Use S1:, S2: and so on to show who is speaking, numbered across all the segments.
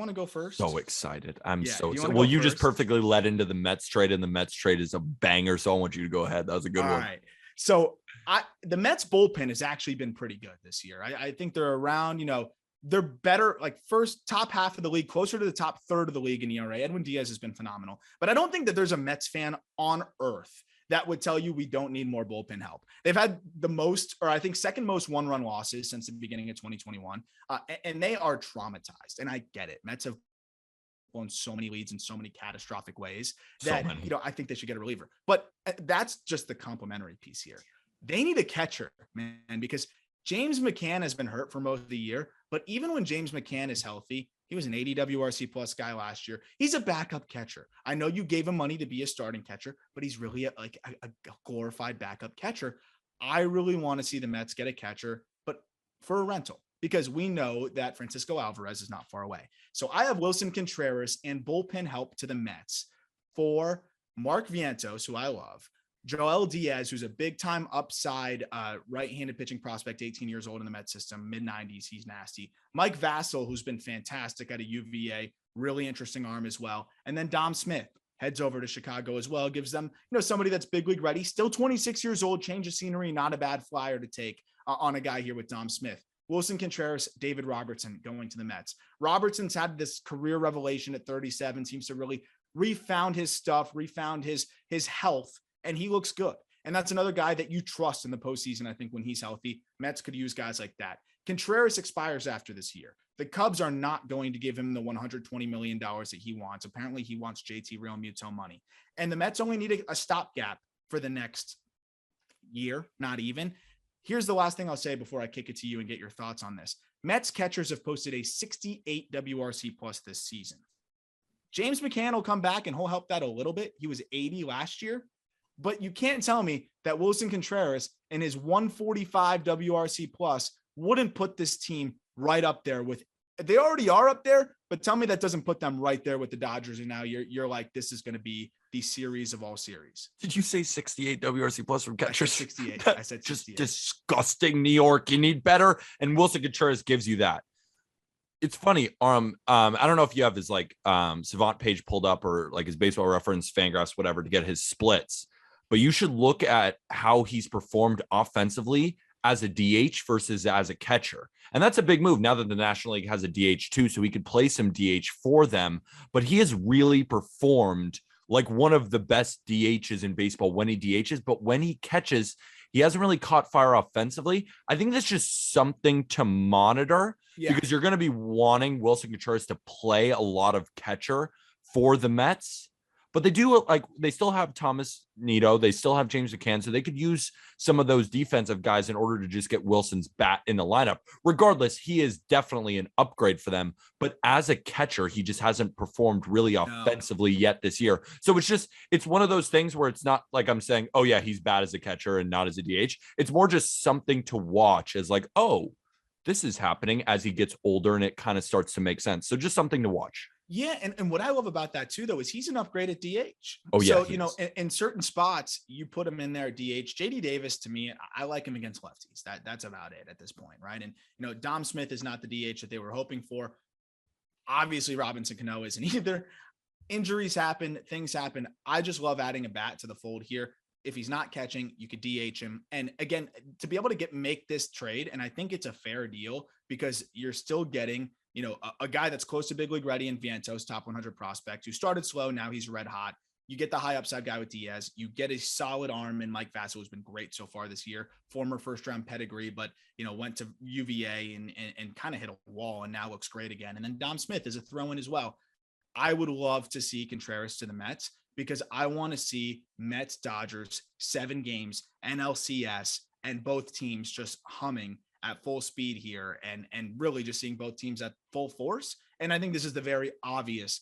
S1: want to go first?
S2: So excited. I'm so excited.
S1: Well,
S2: you just perfectly led into the Mets trade, and the Mets trade is a banger. So I want you to go ahead. That was a good one.
S1: All right. So the Mets bullpen has actually been pretty good this year. I think they're around, they're better, like first top half of the league, closer to the top third of the league in ERA. Edwin Diaz has been phenomenal, but I don't think that there's a Mets fan on earth that would tell you we don't need more bullpen help. They've had the most, or I think second most one-run losses since the beginning of 2021, and they are traumatized. And I get it. Mets have blown so many leads in so many catastrophic ways that, I think they should get a reliever. But that's just the complimentary piece here. They need a catcher, man, because James McCann has been hurt for most of the year. But even when James McCann is healthy, he was an 80 WRC plus guy last year. He's a backup catcher. I know you gave him money to be a starting catcher, but he's really a glorified backup catcher. I really want to see the Mets get a catcher, but for a rental, because we know that Francisco Alvarez is not far away. So I have Wilson Contreras and bullpen help to the Mets for Mark Vientos, who I love, Joel Diaz, who's a big-time upside right-handed pitching prospect, 18 years old in the Met system, mid-90s. He's nasty. Mike Vassell, who's been fantastic at a UVA, really interesting arm as well. And then Dom Smith heads over to Chicago as well, gives them, somebody that's big league ready, still 26 years old, change of scenery, not a bad flyer to take on a guy here with Dom Smith. Wilson Contreras, David Robertson going to the Mets. Robertson's had this career revelation at 37, seems to really refound his stuff, refound his health, and he looks good. And that's another guy that you trust in the postseason. I think when he's healthy, Mets could use guys like that. Contreras expires after this year. The Cubs are not going to give him the $120 million that he wants. Apparently he wants JT Realmuto money. And the Mets only need a stopgap for the next year, not even. Here's the last thing I'll say before I kick it to you and get your thoughts on this. Mets catchers have posted a 68 WRC plus this season. James McCann will come back and he'll help that a little bit. He was 80 last year. But you can't tell me that Wilson Contreras and his 145 WRC plus wouldn't put this team right up there with, they already are up there, but tell me that doesn't put them right there with the Dodgers. And now you're like, this is going to be the series of all series.
S2: Did you say 68 WRC plus from catchers?
S1: 68. I said 68.
S2: Just disgusting. New York. You need better. And Wilson Contreras gives you that. It's funny. I don't know if you have his Savant page pulled up or like his Baseball Reference, Fangraphs, whatever, to get his splits. But you should look at how he's performed offensively as a DH versus as a catcher. And that's a big move now that the National League has a DH too, so we could play some DH for them. But he has really performed like one of the best DHs in baseball when he DHs. But when he catches, he hasn't really caught fire offensively. I think that's just something to monitor because you're going to be wanting Wilson Contreras to play a lot of catcher for the Mets. But they still have Thomas Nido. They still have James McCann. So they could use some of those defensive guys in order to just get Wilson's bat in the lineup. Regardless, he is definitely an upgrade for them. But as a catcher, he just hasn't performed really offensively yet this year. So it's one of those things where it's not like I'm saying, oh yeah, he's bad as a catcher and not as a DH. It's more just something to watch as like, oh, this is happening as he gets older and it kind of starts to make sense. So just something to watch.
S1: Yeah, and what I love about that too, though, is he's an upgrade at DH.
S2: Oh yeah.
S1: So in certain spots, you put him in there at DH. JD Davis, to me, I like him against lefties. That's about it at this point, right? And Dom Smith is not the DH that they were hoping for. Obviously, Robinson Cano isn't either. Injuries happen, things happen. I just love adding a bat to the fold here. If he's not catching, you could DH him. And again, to be able to make this trade, and I think it's a fair deal because you're still getting a guy that's close to big league ready in Vientos, top 100 prospect, who started slow. Now he's red hot. You get the high upside guy with Diaz. You get a solid arm in Mike Vassell, who's been great so far this year. Former first round pedigree, but went to UVA and kind of hit a wall and now looks great again. And then Dom Smith is a throw in as well. I would love to see Contreras to the Mets because I want to see Mets Dodgers 7 games, NLCS, and both teams just humming at full speed here and really just seeing both teams at full force. And I think this is the very obvious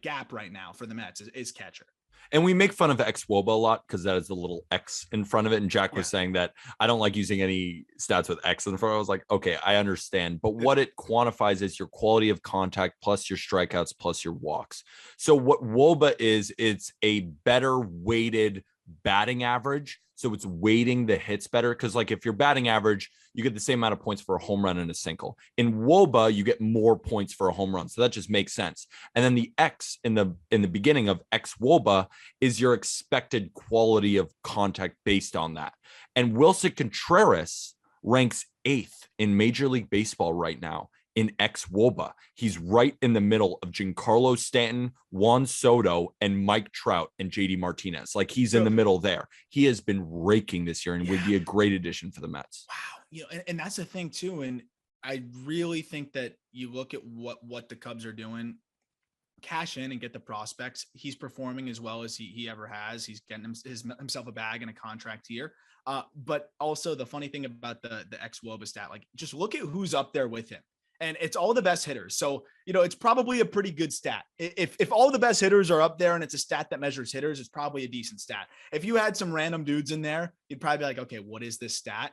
S1: gap right now for the Mets is catcher.
S2: And we make fun of X-Woba a lot because that is the little X in front of it. And Jack was saying that I don't like using any stats with X in front. I was like, okay, I understand. But what it quantifies is your quality of contact plus your strikeouts plus your walks. So what Woba is, it's a better weighted batting average. So it's weighting the hits better. Cause like if you're batting average, you get the same amount of points for a home run and a single. In WOBA, you get more points for a home run. So that just makes sense. And then the X in the beginning of X WOBA is your expected quality of contact based on that. And Wilson Contreras ranks 8th in Major League Baseball right now in ex-WOBA. He's right in the middle of Giancarlo Stanton, Juan Soto, and Mike Trout and JD Martinez. Like he's in the middle there. He has been raking this year and would be a great addition for the Mets.
S1: Wow. And that's the thing too. And I really think that you look at what the Cubs are doing, cash in and get the prospects. He's performing as well as he ever has. He's getting himself a bag and a contract here. But also the funny thing about the ex-WOBA stat, like just look at who's up there with him. And it's all the best hitters. So, it's probably a pretty good stat. If all the best hitters are up there and it's a stat that measures hitters, it's probably a decent stat. If you had some random dudes in there, you'd probably be like, okay, what is this stat?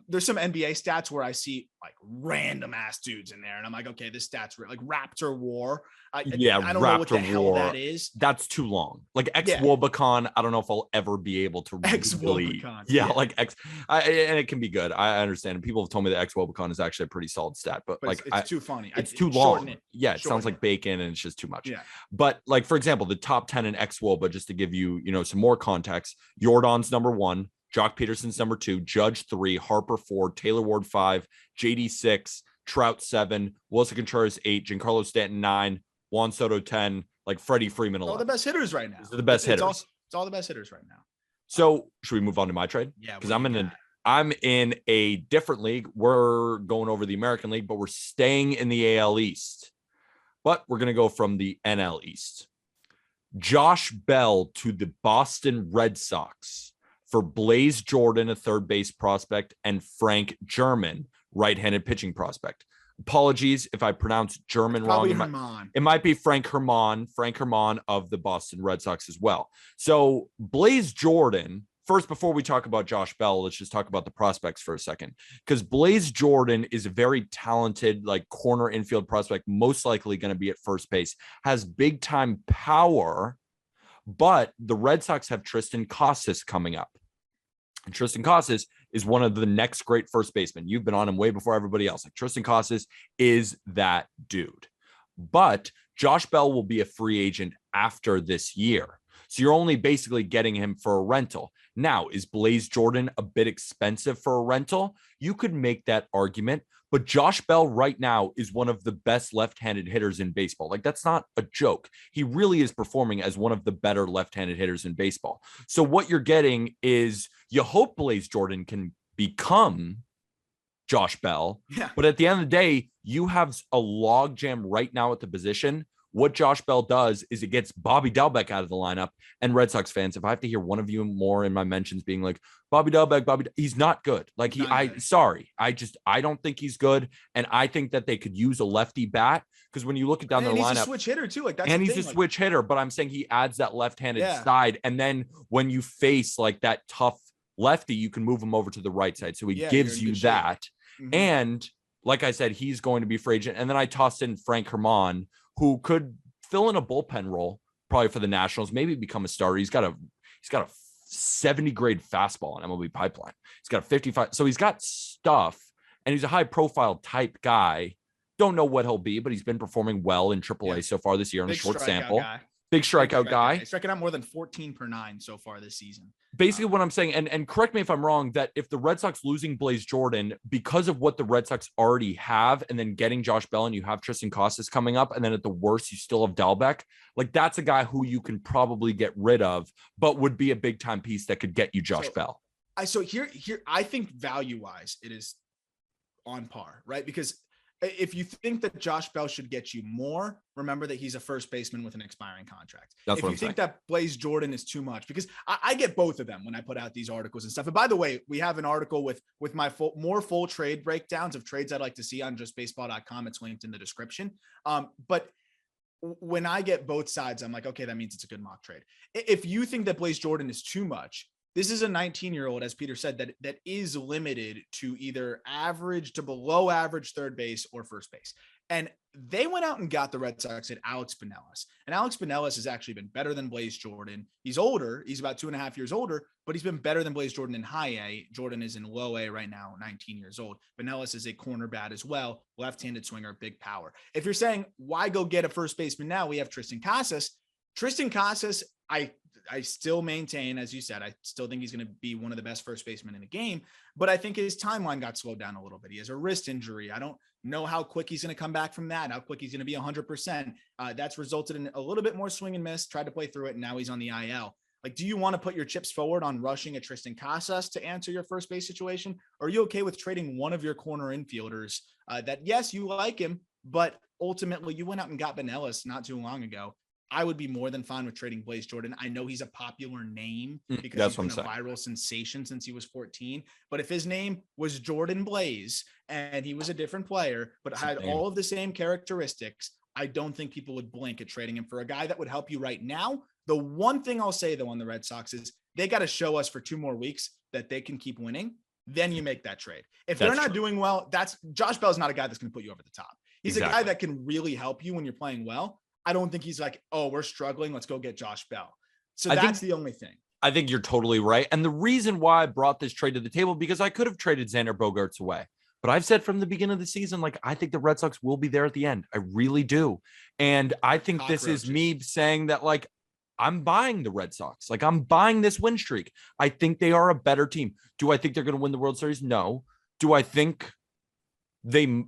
S1: There's some NBA stats where I see like random ass dudes in there. And I'm like, okay, this stat's like Raptor War. I don't know what the hell that is.
S2: That's too long. Like ex-Wobacon, I don't know if I'll ever be able to really. Like X. And it can be good. I understand. And people have told me that ex-Wobacon is actually a pretty solid stat, but like
S1: it's too funny.
S2: It's too long. It sounds like bacon and it's just too much.
S1: Yeah.
S2: But like, for example, the top 10 in ex-Woba, just to give you, some more context, Jordan's number 1. Jock Peterson's number 2, Judge 3, Harper 4, Taylor Ward 5, JD 6, Trout 7, Wilson Contreras 8, Giancarlo Stanton 9, Juan Soto 10, like Freddie Freeman 11.
S1: All the best hitters right now.
S2: These are the best hitters.
S1: It's all the best hitters right now.
S2: So should we move on to my trade?
S1: Yeah.
S2: Because I'm in a different league. We're going over the American League, but we're staying in the AL East. But we're going to go from the NL East. Josh Bell to the Boston Red Sox for Blaze Jordan, a third base prospect, and Frank German, right-handed pitching prospect. Apologies if I pronounce German wrong. It might be Frank Herman of the Boston Red Sox as well. So Blaze Jordan, first, before we talk about Josh Bell, let's just talk about the prospects for a second, because Blaze Jordan is a very talented, like corner infield prospect, most likely going to be at first base, has big time power, but the Red Sox have Tristan Casas coming up. And Tristan Casas is one of the next great first basemen. You've been on him way before everybody else. Like Tristan Casas is that dude. But Josh Bell will be a free agent after this year. So you're only basically getting him for a rental. Now, is Blaze Jordan a bit expensive for a rental? You could make that argument, but Josh Bell right now is one of the best left-handed hitters in baseball. Like, that's not a joke. He really is performing as one of the better left-handed hitters in baseball. So what you're getting is, you hope Blaze Jordan can become Josh Bell, but at the end of the day, you have a logjam right now at the position. What Josh Bell does is it gets Bobby Dalbec out of the lineup. And Red Sox fans, if I have to hear one of you more in my mentions being like, Bobby Dalbec, he's not good. Like I don't think he's good. And I think that they could use a lefty bat, because when you look at down their lineup,
S1: he's a switch hitter too. Like that's
S2: and he's a switch hitter, but I'm saying he adds that left-handed side. And then when you face like that tough lefty, you can move him over to the right side. So he gives you that. Mm-hmm. And like I said, he's going to be free agent. And then I tossed in Frank Herman, who could fill in a bullpen role probably for the Nationals, maybe become a starter. He's got a 70 grade fastball on MLB Pipeline. He's got a 55. So he's got stuff, and he's a high profile type guy. Don't know what he'll be, but he's been performing well in AAA so far this year in a short sample. Big strikeout guy.
S1: He's striking out more than 14 per 9 so far this season.
S2: Basically what I'm saying, and correct me if I'm wrong, that if the Red Sox losing Blaze Jordan because of what the Red Sox already have, and then getting Josh Bell, and you have Tristan Casas coming up, and then at the worst, you still have Dalbec, like that's a guy who you can probably get rid of, but would be a big time piece that could get you Josh Bell.
S1: So here, I think value wise, it is on par, right? Because if you think that Josh Bell should get you more, remember that he's a first baseman with an expiring contract.
S2: That's
S1: if
S2: what
S1: you
S2: I'm
S1: think
S2: saying.
S1: That Blaze Jordan is too much, because I get both of them when I put out these articles and stuff. And by the way, we have an article with my more full trade breakdowns of trades I'd like to see on justbaseball.com. It's linked in the description. But when I get both sides, I'm like, okay, that means it's a good mock trade. If you think that Blaze Jordan is too much, this is a 19-year-old, as Peter said, that is limited to either average to below average third base or first base. And they went out and got the Red Sox at Alex Binelas. And Alex Binelas has actually been better than Blaze Jordan. He's older. He's about 2.5 years older, but he's been better than Blaze Jordan in high A. Jordan is in low A right now, 19 years old. Binelas is a corner bat as well. Left-handed swinger, big power. If you're saying, why go get a first baseman now? We have Tristan Casas. Tristan Casas, I still maintain, as you said, I still think he's going to be one of the best first basemen in the game, but I think his timeline got slowed down a little bit. He has a wrist injury. I don't know how quick he's going to come back from that, how quick he's going to be 100%. That's resulted in a little bit more swing and miss, tried to play through it, and now he's on the IL. Like, do you want to put your chips forward on rushing a Tristan Casas to answer your first base situation? Or are you okay with trading one of your corner infielders that, yes, you like him, but ultimately you went out and got Binelas not too long ago? I would be more than fine with trading Blaze Jordan. I know he's a popular name because he's been a viral sensation since he was 14. But if his name was Jordan Blaze and he was a different player, but had all of the same characteristics, I don't think people would blink at trading him for a guy that would help you right now. The one thing I'll say, though, on the Red Sox is they got to show us for 2 more weeks that they can keep winning. Then you make that trade. If they're not doing well, Josh Bell's not a guy that's going to put you over the top. He's a guy that can really help you when you're playing well. I don't think he's like, oh, we're struggling, let's go get Josh Bell. So that's the only thing.
S2: I think you're totally right. And the reason why I brought this trade to the table, because I could have traded Xander Bogaerts away. But I've said from the beginning of the season, like, I think the Red Sox will be there at the end. I really do. And I think this is me saying that, like, I'm buying the Red Sox. Like, I'm buying this win streak. I think they are a better team. Do I think they're going to win the World Series? No. Do I think they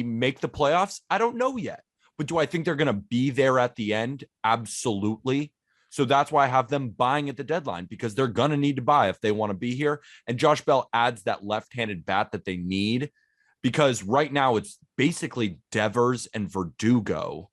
S2: make the playoffs? I don't know yet. But do I think they're going to be there at the end? Absolutely. So that's why I have them buying at the deadline, because they're going to need to buy if they want to be here. And Josh Bell adds that left-handed bat that they need, because right now it's basically Devers and Verdugo.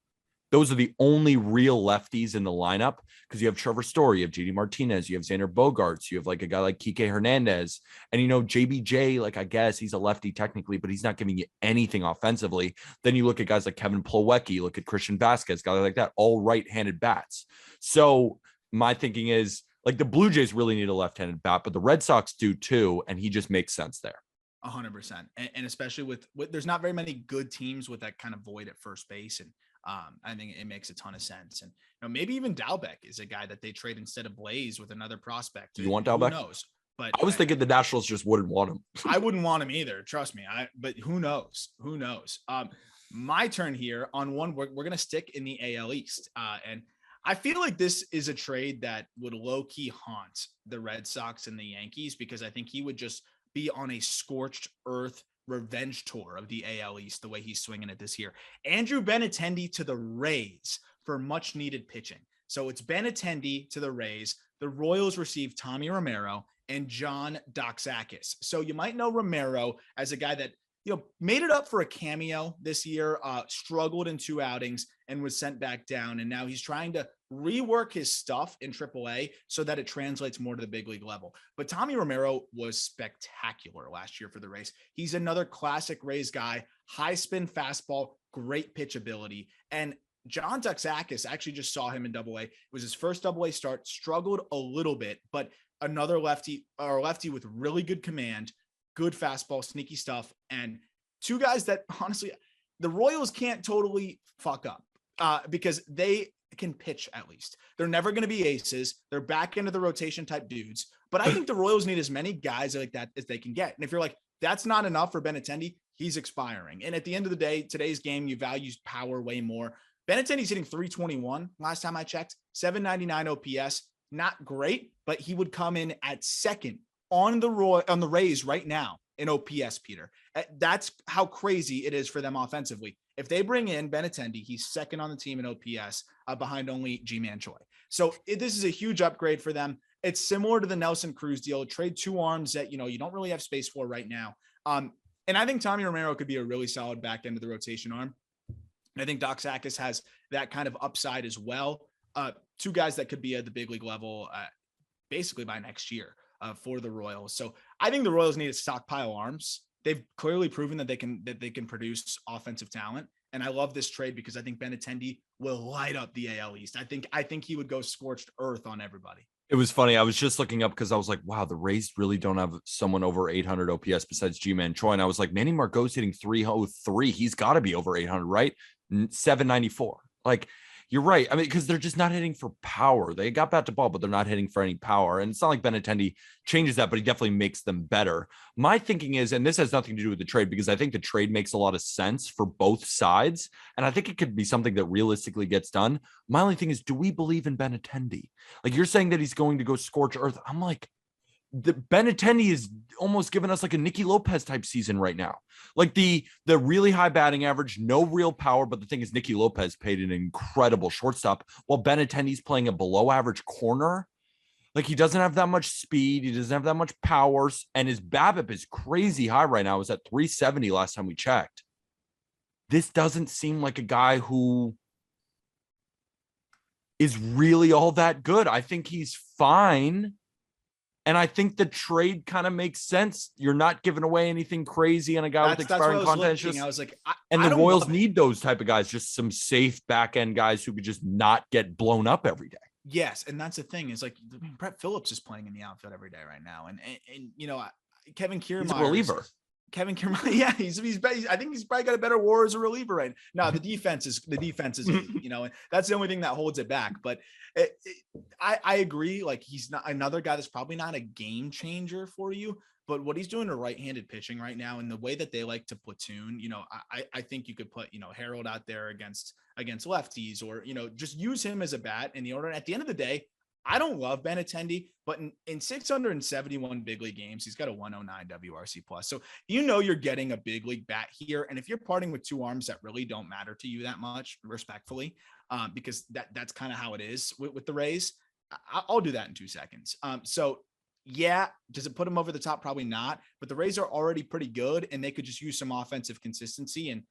S2: Those are the only real lefties in the lineup, because you have Trevor Story, you have JD Martinez, you have Xander Bogaerts, you have like a guy like Kike Hernandez, and, you know, JBJ, like, I guess he's a lefty technically, but he's not giving you anything offensively. Then you look at guys like Kevin Plawecki, look at Christian Vasquez, guys like that, all right-handed bats. So my thinking is, like, the Blue Jays really need a left-handed bat, but the Red Sox do too, and he just makes sense there.
S1: 100%. And especially with there's not very many good teams with that kind of void at first base. And I think it makes a ton of sense. And, you know, maybe even Dalbec is a guy that they trade instead of Blaze with another prospect.
S2: Do you want Dalbec?
S1: Who knows? But
S2: I was thinking the Nationals just wouldn't want him.
S1: I wouldn't want him either. Trust me. But who knows? Who knows? My turn here on one. We're going to stick in the AL East. And I feel like this is a trade that would low key haunt the Red Sox and the Yankees, because I think he would just be on a scorched earth revenge tour of the AL East the way he's swinging it this year. Andrew Benintendi to the Rays for much needed pitching. So it's Benintendi to the Rays. The Royals receive Tommy Romero and John Doxakis. So you might know Romero as a guy that, you know, made it up for a cameo this year, struggled in 2 outings and was sent back down. And now he's trying to rework his stuff in AAA so that it translates more to the big league level. But Tommy Romero was spectacular last year for the Rays. He's another classic Rays guy, high spin fastball, great pitch ability. And John Doxakis, actually just saw him in AA. It was his first AA start, struggled a little bit, but another lefty with really good command, good fastball, sneaky stuff, and 2 guys that honestly the Royals can't totally fuck up because they can pitch at least. They're never going to be aces. They're back into the rotation type dudes. But I think the Royals need as many guys like that as they can get. And if you're like, that's not enough for Benintendi, he's expiring. And at the end of the day, today's game, you value power way more. Benintendi's hitting 321 last time I checked, 799 OPS. Not great, but he would come in at second on the Rays right now in OPS, Peter. That's how crazy it is for them offensively. If they bring in Benintendi, he's second on the team in OPS behind only G-Man Choi. So this is a huge upgrade for them. It's similar to the Nelson Cruz deal. Trade 2 arms that, you know, you don't really have space for right now. And I think Tommy Romero could be a really solid back end of the rotation arm. And I think Doxakis has that kind of upside as well. 2 guys that could be at the big league level basically by next year for the Royals. So I think the Royals need to stockpile arms. They've clearly proven that they can produce offensive talent. And I love this trade because I think Benintendi will light up the AL East. I think he would go scorched earth on everybody.
S2: It was funny. I was just looking up because I was like, wow, the Rays really don't have someone over 800 OPS besides G-Man Choi. And I was like, Manny Margot's hitting 303. He's got to be over 800, right? 794. Like, you're right. I mean, because they're just not hitting for power. They got bat to ball, but they're not hitting for any power. And it's not like Benintendi changes that, but he definitely makes them better. My thinking is, and this has nothing to do with the trade, because I think the trade makes a lot of sense for both sides. And I think it could be something that realistically gets done. My only thing is, do we believe in Benintendi? Like, you're saying that he's going to go scorch earth. I'm like, the Benintendi is almost giving us like a Nicky Lopez type season right now. Like the really high batting average, no real power. But the thing is, Nicky Lopez paid an incredible shortstop while Benintendi's playing a below average corner. Like, he doesn't have that much speed. He doesn't have that much powers. And his BABIP is crazy high right now. It was at 370 last time we checked. This doesn't seem like a guy who is really all that good. I think he's fine. And I think the trade kind of makes sense. You're not giving away anything crazy on a guy with expiring contract.
S1: I was like,
S2: and the Royals need those type of guys, just some safe back end guys who could just not get blown up every day.
S1: Yes, and that's the thing is like Brett Phillips is playing in the outfield every day right now, and you know Kevin Kiermaier,
S2: he's a reliever.
S1: Kevin Kiermaier, yeah, he's I think he's probably got a better WAR as a reliever right now. The defense is you know, and that's the only thing that holds it back. But I agree, like he's not another guy that's probably not a game changer for you. But what he's doing to right-handed pitching right now, and the way that they like to platoon, you know, I think you could put, you know, Harold out there against lefties, or, you know, just use him as a bat in the order. And at the end of the day, I don't love Benintendi, but in 671 big league games, he's got a 109 WRC plus. So, you know, you're getting a big league bat here. And if you're parting with two arms that really don't matter to you that much, respectfully, because that's kind of how it is with the Rays, I'll do that in 2 seconds. So yeah, does it put him over the top? Probably not, but the Rays are already pretty good and they could just use some offensive consistency. And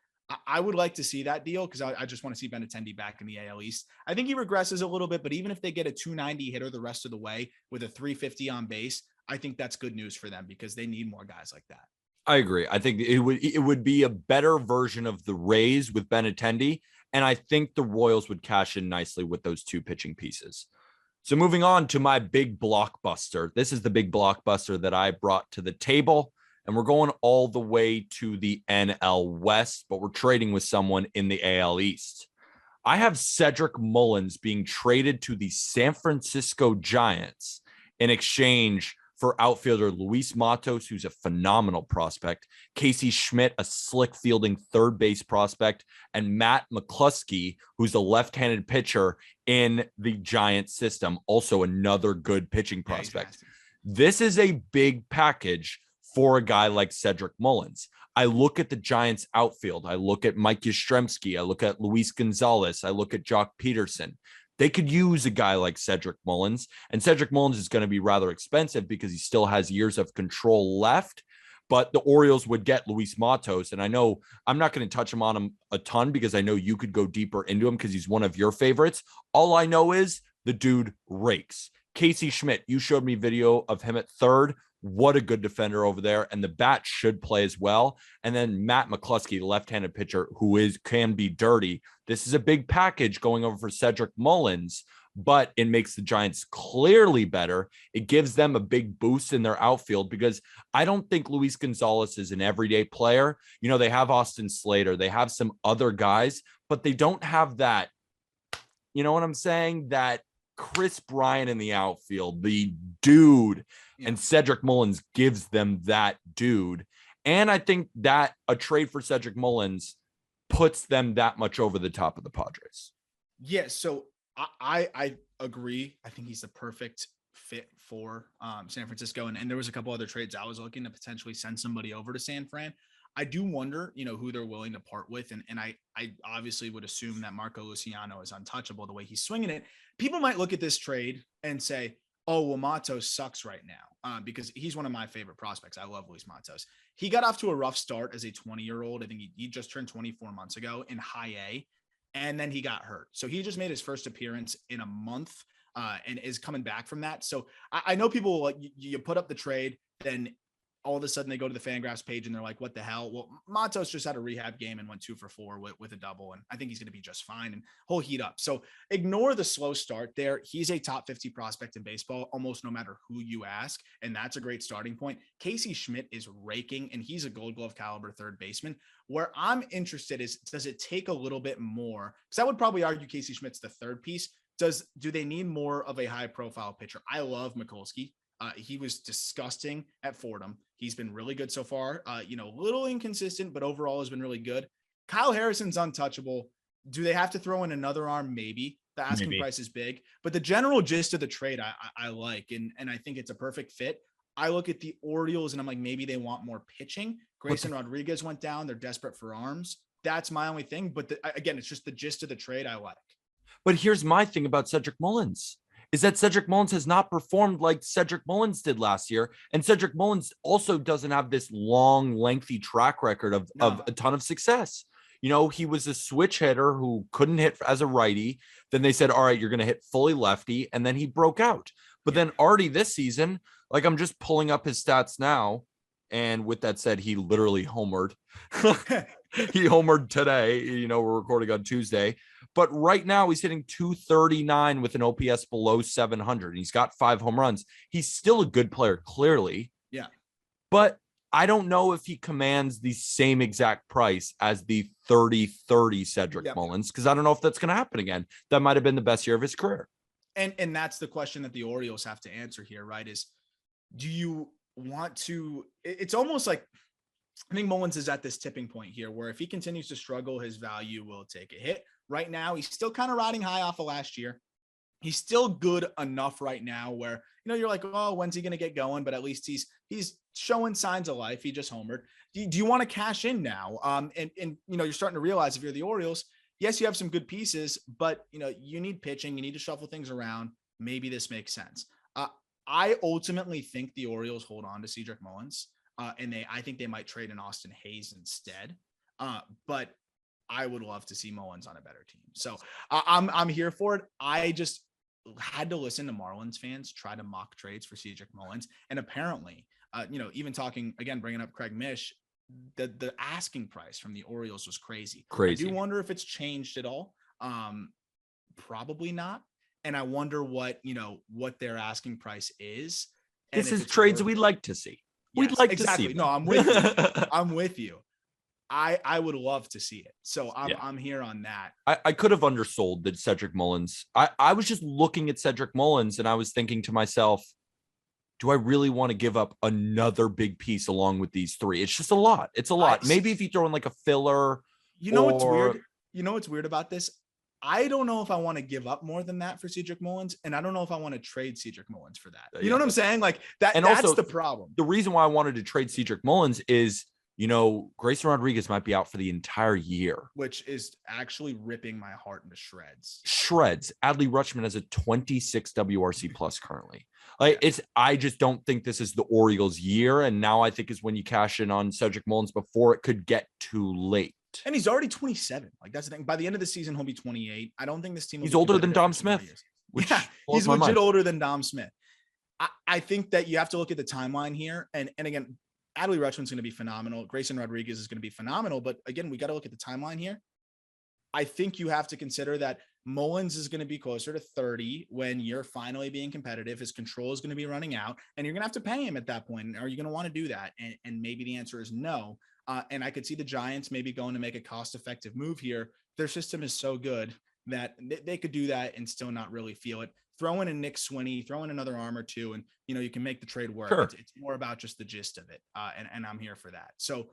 S1: I would like to see that deal, because I just want to see Benintendi back in the AL East. I think he regresses a little bit, but even if they get a 290 hitter the rest of the way with a 350 on base, I think that's good news for them, because they need more guys like that.
S2: I agree. I think it would be a better version of the Rays with Benintendi, and I think the Royals would cash in nicely with those two pitching pieces. So moving on to my big blockbuster. This is the big blockbuster that I brought to the table, and we're going all the way to the NL West, but we're trading with someone in the AL East. I have Cedric Mullins being traded to the San Francisco Giants in exchange for outfielder Luis Matos, who's a phenomenal prospect, Casey Schmidt, a slick fielding third base prospect, and Matt McCluskey, who's a left-handed pitcher in the Giants system, also another good pitching prospect. This is a big package for a guy like Cedric Mullins. I look at the Giants outfield. I look at Mike Yastrzemski. I look at Luis Gonzalez. I look at Jock Peterson. They could use a guy like Cedric Mullins, and Cedric Mullins is going to be rather expensive because he still has years of control left. But the Orioles would get Luis Matos, and I know I'm not going to touch him on him a ton because I know you could go deeper into him because he's one of your favorites. All I know is the dude rakes. Casey Schmidt, you showed me video of him at third. What a good defender over there, and the bat should play as well. And then Matt McCluskey, the left-handed pitcher who can be dirty. This is a big package going over for Cedric Mullins, but it makes the Giants clearly better. It gives them a big boost in their outfield because I don't think Luis Gonzalez is an everyday player. You know, they have Austin Slater, they have some other guys, but they don't have that, you know what I'm saying? That Chris Bryant in the outfield, the dude. And Cedric Mullins gives them that dude. And I think that a trade for Cedric Mullins puts them that much over the top of the Padres.
S1: Yeah, so I agree. I think he's the perfect fit for San Francisco. And there was a couple other trades I was looking to potentially send somebody over to San Fran. I do wonder, you know, who they're willing to part with. And I obviously would assume that Marco Luciano is untouchable the way he's swinging it. People might look at this trade and say, oh, well, Matos sucks right now because he's one of my favorite prospects. I love Luis Matos. He got off to a rough start as a 20-year-old. I think he just turned 24 months ago in high A, and then he got hurt. So he just made his first appearance in a month and is coming back from that. So I know people like you put up the trade, then all of a sudden they go to the Fangraphs page and they're like, what the hell? Well, Montas just had a rehab game and went 2 for 4 with a double. And I think he's going to be just fine and he'll heat up. So ignore the slow start there. He's a top 50 prospect in baseball, almost no matter who you ask. And that's a great starting point. Casey Schmidt is raking and he's a Gold Glove caliber third baseman. Where I'm interested is, does it take a little bit more? Because I would probably argue Casey Schmidt's the third piece. Do they need more of a high profile pitcher? I love Mikulski. He was disgusting at Fordham. He's been really good so far. A little inconsistent, but overall has been really good. Kyle Harrison's untouchable. Do they have to throw in another arm? Maybe. The asking price is big, but the general gist of the trade I like, and I think it's a perfect fit. I look at the Orioles and I'm like, maybe they want more pitching. Grayson Rodriguez went down. They're desperate for arms. That's my only thing. But again, it's just the gist of the trade I like.
S2: But here's my thing about Cedric Mullins. Is that Cedric Mullins has not performed like Cedric Mullins did last year. And Cedric Mullins also doesn't have this long, lengthy track record of a ton of success. He was a switch hitter who couldn't hit as a righty. Then they said, all right, you're going to hit fully lefty. And then he broke out. But then already this season, like I'm just pulling up his stats now. And with that said, he literally homered. He homered today. We're recording on Tuesday. But right now he's hitting 239 with an OPS below 700. He's got 5 home runs. He's still a good player, clearly.
S1: Yeah.
S2: But I don't know if he commands the same exact price as the 30-30 Cedric Mullins, because I don't know if that's going to happen again. That might have been the best year of his career.
S1: And that's the question that the Orioles have to answer here, right? Is, do you want to, it's almost like, I think Mullins is at this tipping point here where if he continues to struggle, his value will take a hit. Right now, he's still kind of riding high off of last year. He's still good enough right now where, you're like, oh, when's he going to get going? But at least he's showing signs of life. He just homered. Do you want to cash in now? And you're starting to realize if you're the Orioles, yes, you have some good pieces, but you need pitching. You need to shuffle things around. Maybe this makes sense. I ultimately think the Orioles hold on to Cedric Mullins. I think they might trade in Austin Hayes instead. But I would love to see Mullins on a better team. So I'm here for it. I just had to listen to Marlins fans try to mock trades for Cedric Mullins. And apparently, even talking again, bringing up Craig Mish, the asking price from the Orioles was crazy. I do wonder if it's changed at all. Probably not. And I wonder what their asking price is. And
S2: this is trades we'd like to see.
S1: Yes,
S2: we'd like
S1: to see. No, I'm with you. I'm with you. I would love to see it. So I'm here on that.
S2: I could have undersold the Cedric Mullins. I was just looking at Cedric Mullins and I was thinking to myself, do I really want to give up another big piece along with these 3? It's just a lot. It's a lot. Maybe if you throw in like a filler.
S1: What's weird? What's weird about this? I don't know if I want to give up more than that for Cedric Mullins. And I don't know if I want to trade Cedric Mullins for that. You know what I'm saying? Like that. And that's also the problem.
S2: The reason why I wanted to trade Cedric Mullins is, Grayson Rodriguez might be out for the entire year,
S1: which is actually ripping my heart into shreds.
S2: Adley Rutschman has a 26 WRC plus currently. I just don't think this is the Orioles' year. And now I think is when you cash in on Cedric Mullins before it could get too late.
S1: And he's already 27. Like that's the thing. By the end of the season, he'll be 28. I don't think this team.
S2: He's older than Dom Smith.
S1: He's legit older than Dom Smith. I think that you have to look at the timeline here. And again, Adley Rutschman's going to be phenomenal. Grayson Rodriguez is going to be phenomenal. But again, we got to look at the timeline here. I think you have to consider that Mullins is going to be closer to 30 when you're finally being competitive. His control is going to be running out and you're going to have to pay him at that point. Are you going to want to do that? And maybe the answer is no. And I could see the Giants maybe going to make a cost-effective move here. Their system is so good that they could do that and still not really feel it. Throw in a Nick Swinney, throw in another arm or two, and you can make the trade work. Sure. It's more about just the gist of it, and I'm here for that. So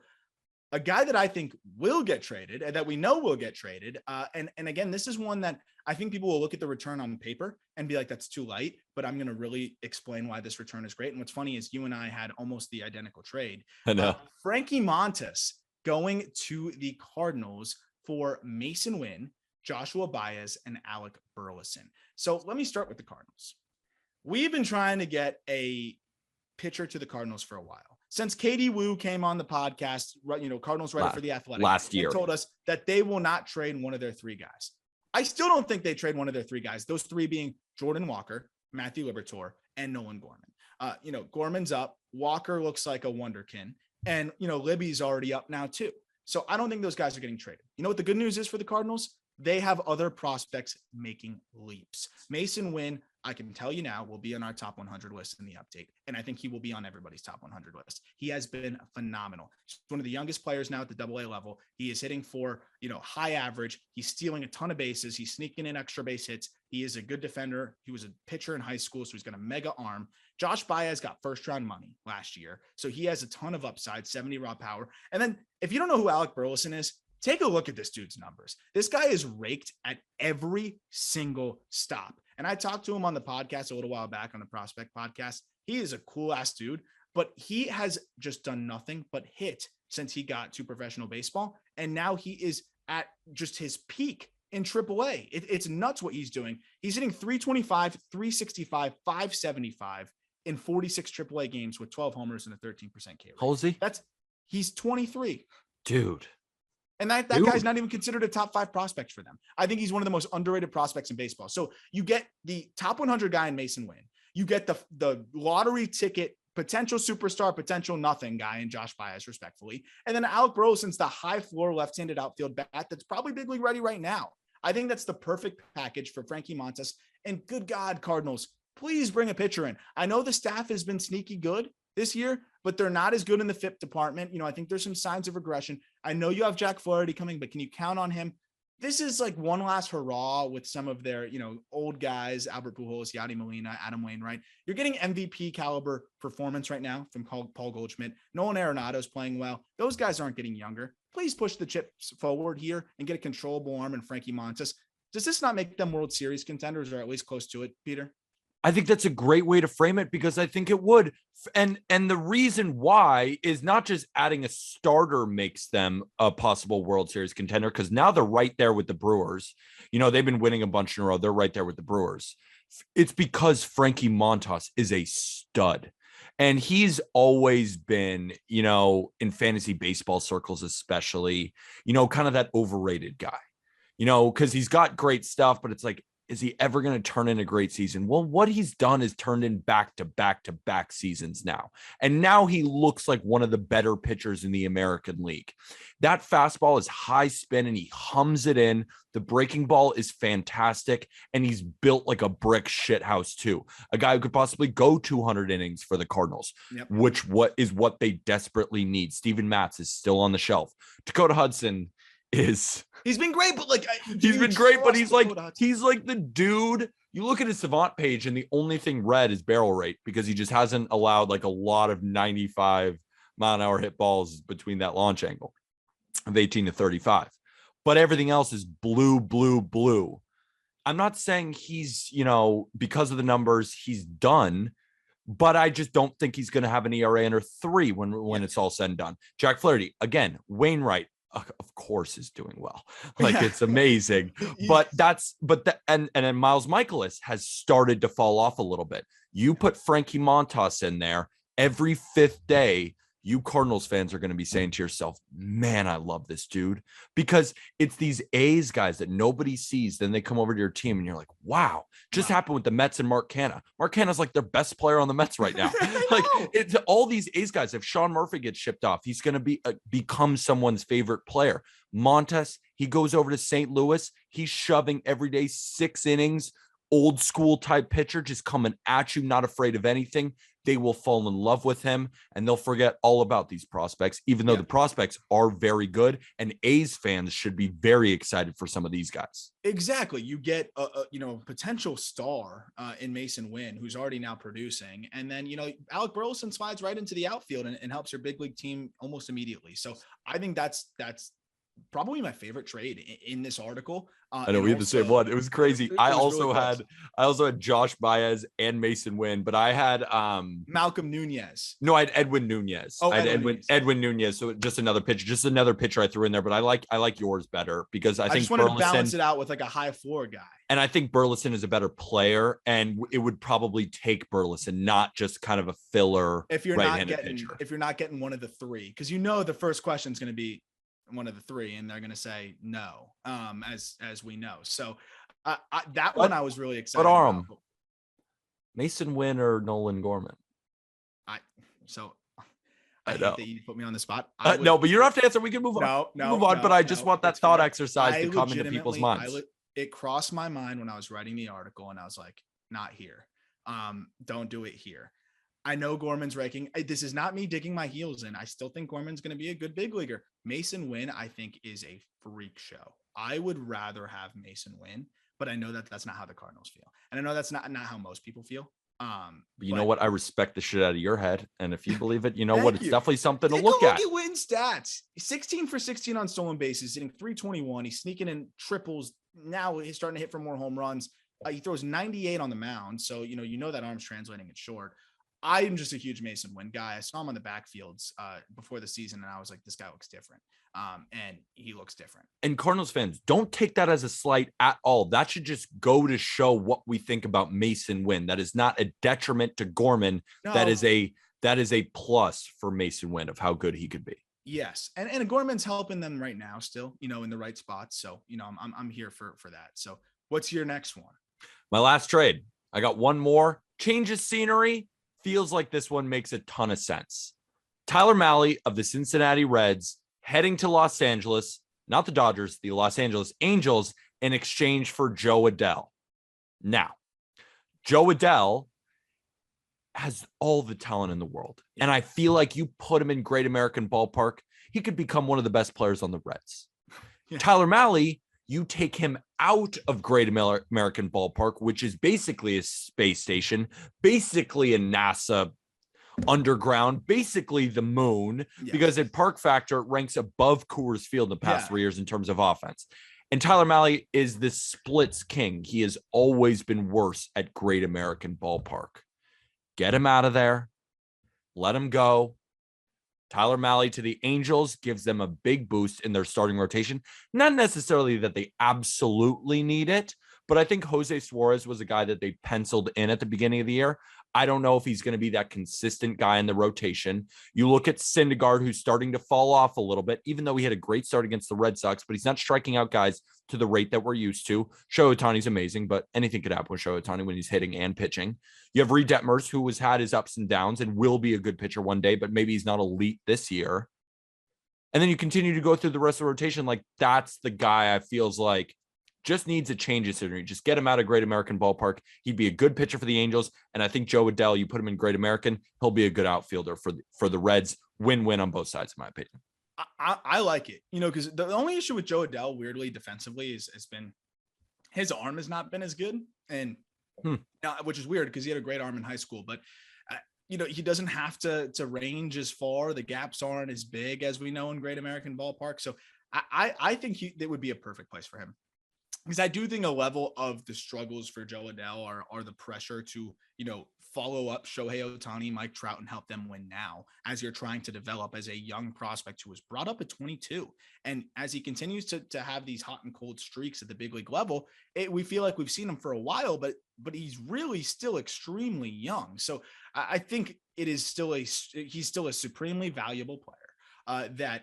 S1: a guy that I think will get traded and that we know will get traded. And again, this is one that I think people will look at the return on paper and be like, that's too light, but I'm going to really explain why this return is great. And what's funny is you and I had almost the identical trade.
S2: I know.
S1: Frankie Montas going to the Cardinals for Mason Wynn, Joshua Baez, and Alec Burleson. So let me start with the Cardinals. We've been trying to get a pitcher to the Cardinals for a while. Since Katie Wu came on the podcast, Cardinals writer for The Athletic
S2: last year
S1: told us that they will not trade one of their 3 guys. I still don't think they trade one of their 3 guys. Those 3 being Jordan Walker, Matthew Liberatore, and Nolan Gorman. Gorman's up. Walker looks like a wonderkin. And, Libby's already up now too. So I don't think those guys are getting traded. You know what the good news is for the Cardinals? They have other prospects making leaps. Mason Wynn, I can tell you now, will be on our top 100 list in the update. And I think he will be on everybody's top 100 list. He has been phenomenal. He's one of the youngest players now at the AA level. He is hitting for, high average. He's stealing a ton of bases. He's sneaking in extra base hits. He is a good defender. He was a pitcher in high school, so he's got a mega arm. Josh Baez got first round money last year. So he has a ton of upside, 70 raw power. And then if you don't know who Alec Burleson is, take a look at this dude's numbers. This guy is raked at every single stop. And I talked to him on the podcast a little while back on the Prospect podcast. He is a cool ass dude, but he has just done nothing but hit since he got to professional baseball. And now he is at just his peak in AAA. It's nuts what he's doing. He's hitting 325, 365, 575 in 46 AAA games with 12 homers and a 13% K rate.
S2: How old is he?
S1: He's 23.
S2: Dude.
S1: And that guy's not even considered a top 5 prospect for them. I think he's one of the most underrated prospects in baseball. So you get the top 100 guy in Mason Wynn. You get the lottery ticket, potential superstar, potential nothing guy in Josh Baez, respectfully. And then Alec Burleson's the high floor left-handed outfield bat that's probably big league ready right now. I think that's the perfect package for Frankie Montas. And good God, Cardinals, please bring a pitcher in. I know the staff has been sneaky good this year, but they're not as good in the FIP department. I think there's some signs of regression. I know you have Jack Flaherty coming, but can you count on him? This is like one last hurrah with some of their, old guys, Albert Pujols, Yadi Molina, Adam Wainwright. You're getting MVP caliber performance right now from Paul Goldschmidt. Nolan Arenado's playing well. Those guys aren't getting younger. Please push the chips forward here and get a controllable arm in Frankie Montas. Does this not make them World Series contenders or at least close to it, Peter?
S2: I think that's a great way to frame it because I think it would. And the reason why is not just adding a starter makes them a possible World Series contender, because now they're right there with the Brewers. They've been winning a bunch in a row. They're right there with the Brewers. It's because Frankie Montas is a stud. And he's always been, in fantasy baseball circles, especially, kind of that overrated guy, because he's got great stuff, but it's like, is he ever going to turn in a great season? Well, what he's done is turned in back-to-back seasons now. And now he looks like one of the better pitchers in the American League. That fastball is high spin and he hums it in. The breaking ball is fantastic. And he's built like a brick shithouse too. A guy who could possibly go 200 innings for the Cardinals, which is what they desperately need. Steven Matz is still on the shelf. Dakota Hudson he's been great, but he's like the dude. You look at his Savant page and the only thing red is barrel rate because he just hasn't allowed like a lot of 95-mile-an-hour hit balls between that launch angle of 18 to 35. But everything else is blue. I'm not saying he's, because of the numbers, he's done, but I just don't think he's going to have an ERA under 3 when it's all said and done. Jack Flaherty, again, Wainwright, of course, is doing well. It's amazing. But then Miles Michaelis has started to fall off a little bit. You put Frankie Montas in there every 5th day, you Cardinals fans are going to be saying to yourself, man, I love this dude, because it's these A's guys that nobody sees. Then they come over to your team and you're like, wow, happened with the Mets and Mark Canha. Mark Canha's like their best player on the Mets right now. It's all these A's guys. If Sean Murphy gets shipped off, he's going to become someone's favorite player. Montas, he goes over to St. Louis. He's shoving every day 6 innings, old school type pitcher, just coming at you, not afraid of anything. They will fall in love with him and they'll forget all about these prospects, even though the prospects are very good, and A's fans should be very excited for some of these guys.
S1: Exactly. You get a potential star in Mason Wynn, who's already now producing. And then, Alec Burleson slides right into the outfield and helps your big league team almost immediately. So I think that's probably my favorite trade in this article.
S2: I know we had the same one. It was crazy. I also had Josh Baez and Mason Wynn, but I had
S1: Malcolm Nunez.
S2: No, I had Edwin Nunez.
S1: Oh,
S2: I had Edwin Nunez. So just another pitcher I threw in there, but I like yours better because I think
S1: just wanted to balance it out with like a high floor guy.
S2: And I think Burleson is a better player, and it would probably take Burleson, not just kind of a filler
S1: if you're
S2: right-handed pitcher.
S1: If you're not getting one of the 3, because the first question is going to be one of the 3 and they're going to say no, as we know. So I was really excited.
S2: But Aram, Mason Wynn or Nolan Gorman?
S1: I so I
S2: I
S1: hate
S2: know.
S1: that you put me on the spot.
S2: No, but you don't have to answer. We can move on.
S1: No,
S2: We can move
S1: no,
S2: on, but
S1: no,
S2: I just
S1: no.
S2: want that
S1: It's
S2: thought
S1: fair.
S2: exercise to come into people's minds.
S1: It crossed my mind when I was writing the article, and I was like, not here. Don't do it here. I know Gorman's ranking. This is not me digging my heels in. I still think Gorman's going to be a good big leaguer. Mason Wynn, I think, is a freak show. I would rather have Mason win, but I know that that's not how the Cardinals feel, and I know that's not how most people feel.
S2: You know what? I respect the shit out of your head, and if you believe it, you know what? It's
S1: you.
S2: definitely something to
S1: Take
S2: look
S1: a
S2: at.
S1: look at Wynn's stats. 16 for 16 on stolen bases, hitting 321. He's sneaking in triples. Now he's starting to hit for more home runs. He throws 98 on the mound, so you know that arm's translating it short. I am just a huge Mason Wynn guy. I saw him on the backfields before the season, and I was like, this guy looks different. And he looks different.
S2: And Cardinals fans, don't take that as a slight at all. That should just go to show what we think about Mason Wynn. That is not a detriment to Gorman.
S1: No.
S2: That is a plus for Mason Wynn of how good he could be.
S1: Yes, and Gorman's helping them right now, still, in the right spots. So I'm here for that. So what's your next one?
S2: My last trade. I got one more. Changes scenery. Feels like this one makes a ton of sense. Tyler Mahle of the Cincinnati Reds heading to Los Angeles, not the Dodgers, the Los Angeles Angels, in exchange for Joe Adele. Now, Joe Adele has all the talent in the world. And I feel like you put him in Great American Ballpark, he could become one of the best players on the Reds. Yeah. Tyler Mahle, you take him out of Great American Ballpark, which is basically a space station, basically a NASA underground, basically the moon, because at Park Factor, it ranks above Coors Field in the past 3 years in terms of offense. And Tyler Mahle is the splits king. He has always been worse at Great American Ballpark. Get him out of there. Let him go. Tyler Mahle to the Angels gives them a big boost in their starting rotation. Not necessarily that they absolutely need it, but I think Jose Suarez was a guy that they penciled in at the beginning of the year. I don't know if he's going to be that consistent guy in the rotation. You look at Syndergaard, who's starting to fall off a little bit, even though he had a great start against the Red Sox, but he's not striking out guys to the rate that we're used to. Shohei Ohtani's amazing, but anything could happen with Shohei Ohtani when he's hitting and pitching. You have Reed Detmers, who has had his ups and downs and will be a good pitcher one day, but maybe he's not elite this year. And then you continue to go through the rest of the rotation. Like, that's the guy I feels like just needs a change of scenery. Just get him out of Great American Ballpark. He'd be a good pitcher for the Angels. And I think Joe Adele, you put him in Great American, he'll be a good outfielder for the Reds. Win-win on both sides, in my opinion.
S1: I like it, because the only issue with Joe Adele, weirdly, defensively, has been his arm has not been as good. And which is weird because he had a great arm in high school, but he doesn't have to range as far. The gaps aren't as big as we know in Great American Ballpark. So I think that would be a perfect place for him. Because I do think a level of the struggles for Joe Adele are the pressure to, follow up Shohei Ohtani, Mike Trout, and help them win now as you're trying to develop as a young prospect who was brought up at 22. And as he continues to have these hot and cold streaks at the big league level, we feel like we've seen him for a while, but he's really still extremely young. So I think he's still a supremely valuable player that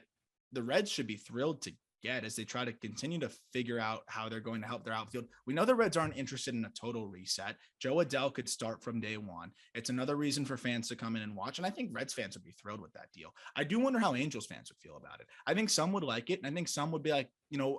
S1: the Reds should be thrilled to get as they try to continue to figure out how they're going to help their outfield. We know the Reds aren't interested in a total reset. Joe Adele could start from day one. It's another reason for fans to come in and watch. And I think Reds fans would be thrilled with that deal. I do wonder how Angels fans would feel about it. I think some would like it. And I think some would be like,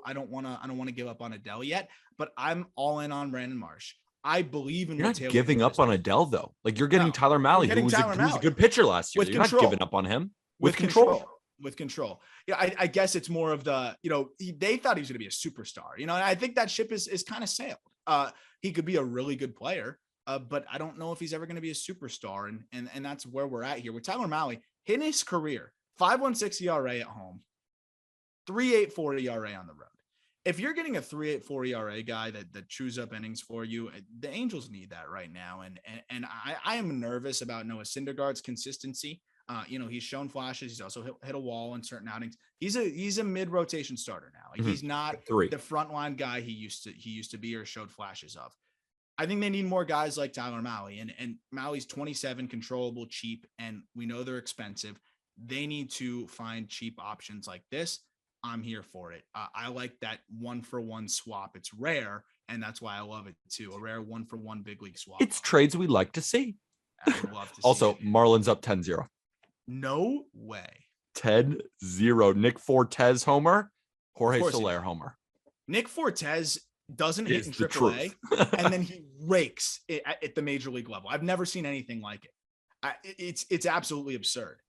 S1: I don't want to give up on Adele yet, but I'm all in on Brandon Marsh. I believe in
S2: you're not giving up on Adele though. Like, you're getting Tyler Mahle, who was a good pitcher last year. You're not giving up on him with control.
S1: With control. Yeah, I guess it's more of the, they thought he was going to be a superstar, and I think that ship is kind of sailed. He could be a really good player, but I don't know if he's ever going to be a superstar. And that's where we're at here with Tyler Mahle in his career. 5.16 ERA at home, 3.84 ERA on the road. If you're getting a 3.84 ERA guy that chews up innings for you, the Angels need that right now. And I am nervous about Noah Syndergaard's consistency. He's shown flashes. He's also hit a wall in certain outings. He's a mid-rotation starter now. Like, he's not the frontline guy he used to be or showed flashes of. I think they need more guys like Tyler Mahle, and Mahle's 27, controllable, cheap, and we know they're expensive. They need to find cheap options like this. I'm here for it. I like that 1-for-1 swap. It's rare, and that's why I love it too. A rare 1-for-1 big league swap.
S2: It's trades we like to see.
S1: I would love to see
S2: Also,
S1: it.
S2: Marlins up 10-0.
S1: No way.
S2: 10-0. Nick Fortes homer, Jorge
S1: Of course
S2: Soler homer.
S1: Nick Fortes doesn't hit
S2: Is
S1: in
S2: the
S1: AAA,
S2: truth.
S1: and then he rakes it at the major league level. I've never seen anything like it. It's absolutely absurd.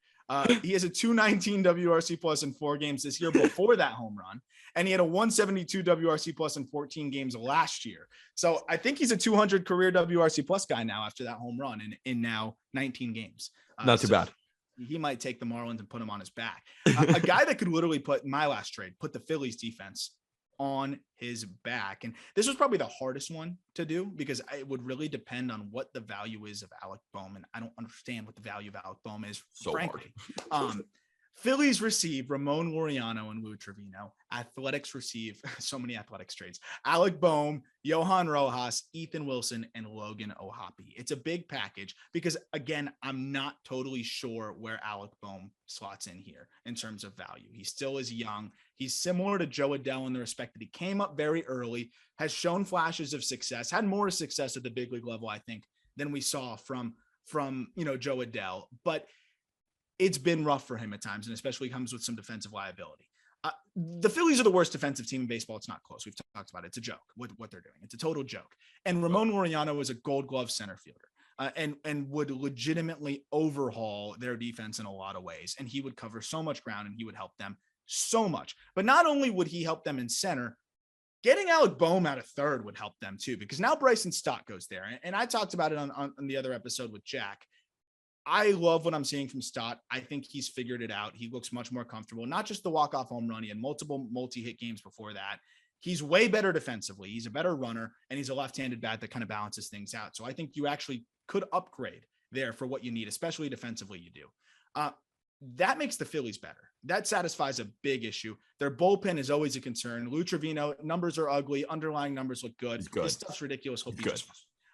S1: He has a 219 WRC plus in 4 games this year before that home run, and he had a 172 WRC plus in 14 games last year. So I think he's a 200 career WRC plus guy now after that home run in now 19 games.
S2: Not too bad.
S1: He might take the Marlins and put him on his back. A guy that could literally put my last trade, put the Phillies defense on his back. And this was probably the hardest one to do because it would really depend on what the value is of Alec Bohm. And I don't understand what the value of Alec Bohm is,
S2: So
S1: frankly. Phillies receive Ramon Laureano and Lou Trevino. Athletics receive so many Athletics trades. Alec Bohm, Johan Rojas, Ethan Wilson, and Logan O'Hoppe. It's a big package because, again, I'm not totally sure where Alec Bohm slots in here in terms of value. He still is young. He's similar to Joe Adele in the respect that he came up very early, has shown flashes of success, had more success at the big league level, I think, than we saw from Joe Adele. But it's been rough for him at times, and especially comes with some defensive liability. The Phillies are the worst defensive team in baseball. It's not close. We've talked about it. It's a joke what they're doing. It's a total joke. And Ramon Laureano is a gold glove center fielder and would legitimately overhaul their defense in a lot of ways. And he would cover so much ground and he would help them so much. But not only would he help them in center, getting Alec Bohm out of third would help them too, because now Bryson Stott goes there. And I talked about it on the other episode with Jack. I love what I'm seeing from Stott. I think he's figured it out. He looks much more comfortable, not just the walk-off home run. He had multiple multi-hit games before that. He's way better defensively. He's a better runner, and he's a left-handed bat that kind of balances things out. So I think you actually could upgrade there for what you need, especially defensively you do. That makes the Phillies better. That satisfies a big issue. Their bullpen is always a concern. Lou Trevino, numbers are ugly. Underlying numbers look good.
S2: He's good.
S1: This stuff's ridiculous. Hope
S2: Good.